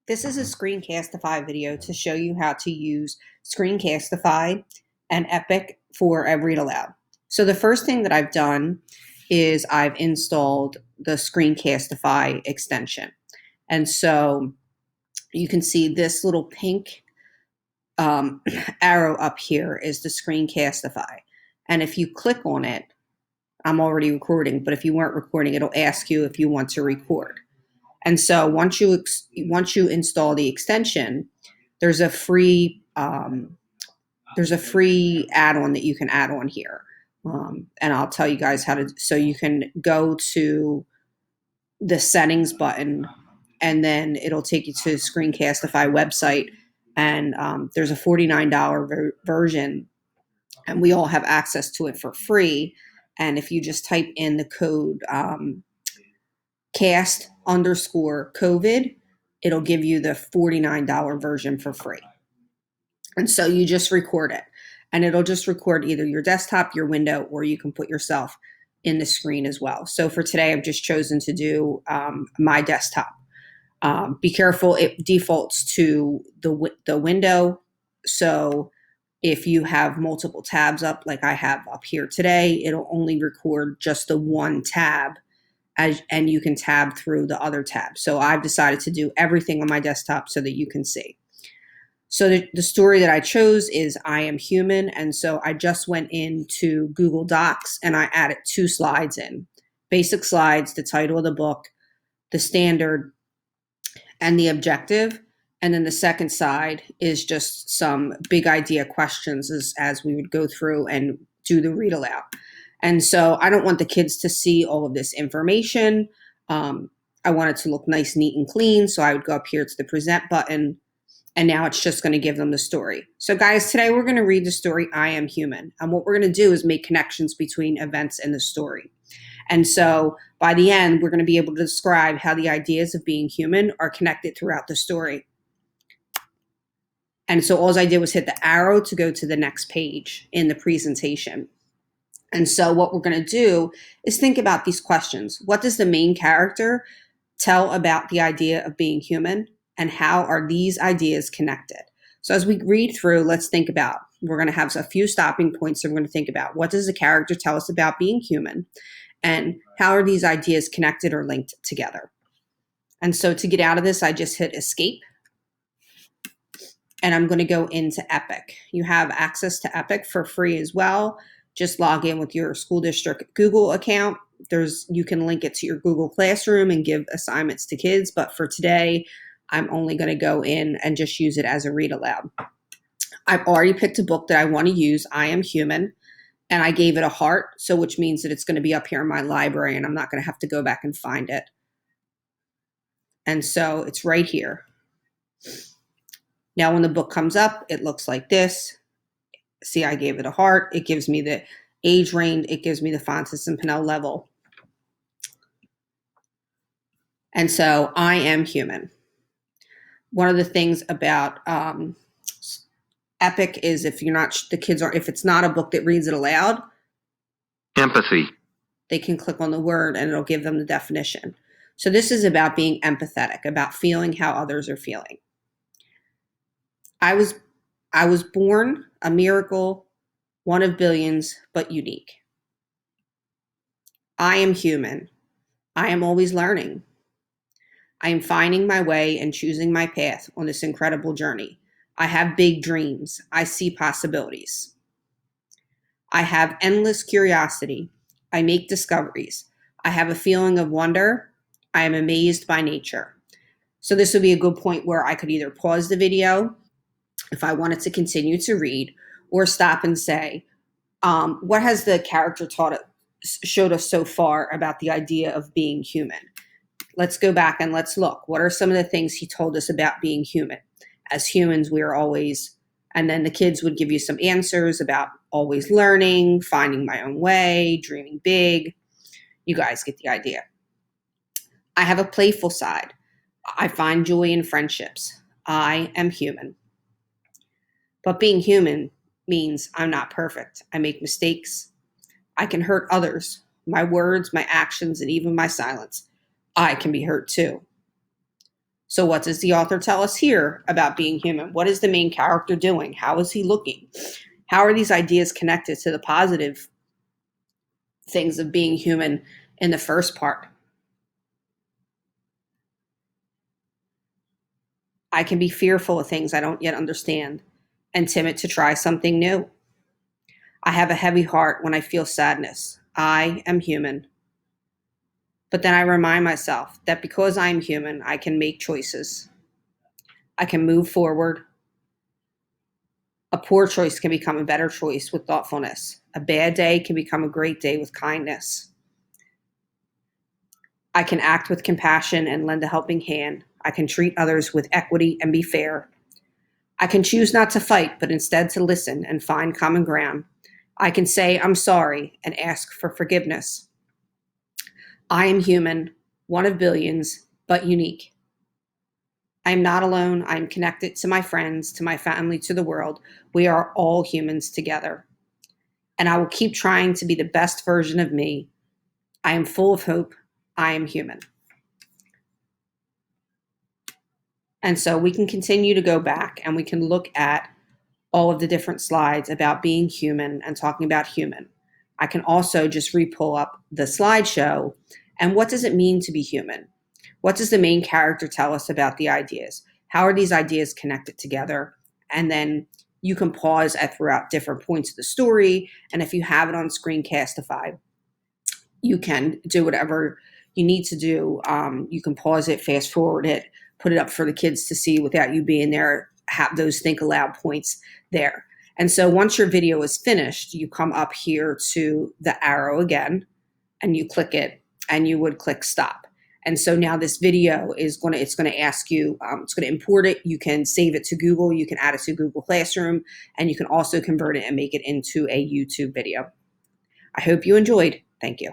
This is a Screencastify video to show you how to use Screencastify and Epic for a read aloud. So the first thing that I've done is I've installed the Screencastify extension. And so you can see this little pink arrow up here is the Screencastify. And if you click on it, I'm already recording, but if you weren't recording, it'll ask you if you want to record. And so once you install the extension, there's a free add-on that you can add on here, and I'll tell you guys how to. So you can go to the settings button, and then it'll take you to the Screencastify website, and there's a $49 version, and we all have access to it for free. And if you just type in the code cast_COVID, it'll give you the $49 version for free. And so you just record it, and it'll just record either your desktop, your window, or you can put yourself in the screen as well. So for today, I've just chosen to do my desktop. Be careful, it defaults to the window. So if you have multiple tabs up, like I have up here today, it'll only record just the one tab, and you can tab through the other tabs. So I've decided to do everything on my desktop so that you can see. So the story that I chose is I Am Human. And so I just went into Google Docs and I added 2 slides in. Basic slides, the title of the book, the standard, and the objective. And then the second side is just some big idea questions as we would go through and do the read aloud. And so I don't want the kids to see all of this information. I want it to look nice, neat, and clean. So I would go up here to the present button, and now it's just going to give them the story. So guys, today we're going to read the story, I Am Human. And what we're going to do is make connections between events in the story. And so by the end, we're going to be able to describe how the ideas of being human are connected throughout the story. And so all I did was hit the arrow to go to the next page in the presentation. And so what we're going to do is think about these questions. What does the main character tell about the idea of being human, and how are these ideas connected? So as we read through, let's think about, we're going to have a few stopping points that we're going to think about. What does the character tell us about being human, and how are these ideas connected or linked together? And so to get out of this, I just hit escape. And I'm going to go into Epic. You have access to Epic for free as well. Just log in with your school district Google account. You can link it to your Google Classroom and give assignments to kids. But for today, I'm only going to go in and just use it as a read aloud. I've already picked a book that I want to use, I Am Human, and I gave it a heart, so which means that it's going to be up here in my library and I'm not going to have to go back and find it. And so it's right here. Now when the book comes up, it looks like this. See, I gave it a heart. It gives me the age range. It gives me the Fontes and Pinnell level. And so I Am Human. One of the things about Epic is if it's not a book that reads it aloud, empathy, they can click on the word and it'll give them the definition. So this is about being empathetic, about feeling how others are feeling. I was born a miracle, one of billions, but unique. I am human. I am always learning. I am finding my way and choosing my path on this incredible journey. I have big dreams. I see possibilities. I have endless curiosity. I make discoveries. I have a feeling of wonder. I am amazed by nature. So this would be a good point where I could either pause the video if I wanted to continue to read, or stop and say, what has the character showed us so far about the idea of being human? Let's go back and let's look. What are some of the things he told us about being human? As humans, we are always, and then the kids would give you some answers about always learning, finding my own way, dreaming big. You guys get the idea. I have a playful side. I find joy in friendships. I am human. But being human means I'm not perfect. I make mistakes. I can hurt others. My words, my actions, and even my silence. I can be hurt too. So what does the author tell us here about being human? What is the main character doing? How is he looking? How are these ideas connected to the positive things of being human in the first part? I can be fearful of things I don't yet understand and timid to try something new. I have a heavy heart when I feel sadness. I am human. But then I remind myself that because I am human, I can make choices. I can move forward. A poor choice can become a better choice with thoughtfulness. A bad day can become a great day with kindness. I can act with compassion and lend a helping hand. I can treat others with equity and be fair. I can choose not to fight, but instead to listen and find common ground. I can say, I'm sorry, and ask for forgiveness. I am human, one of billions, but unique. I am not alone. I am connected to my friends, to my family, to the world. We are all humans together. And I will keep trying to be the best version of me. I am full of hope. I am human. And so we can continue to go back and we can look at all of the different slides about being human and talking about human. I can also just re-pull up the slideshow and what does it mean to be human? What does the main character tell us about the ideas? How are these ideas connected together? And then you can pause at throughout different points of the story. And if you have it on Screencastify, you can do whatever you need to do. You can pause it, fast forward it, put it up for the kids to see without you being there, have those think aloud points there. And so once your video is finished, you come up here to the arrow again and you click it and you would click stop. And so now this video is it's going to ask you, it's going to import it. You can save it to Google. You can add it to Google Classroom, and you can also convert it and make it into a YouTube video. I hope you enjoyed. Thank you.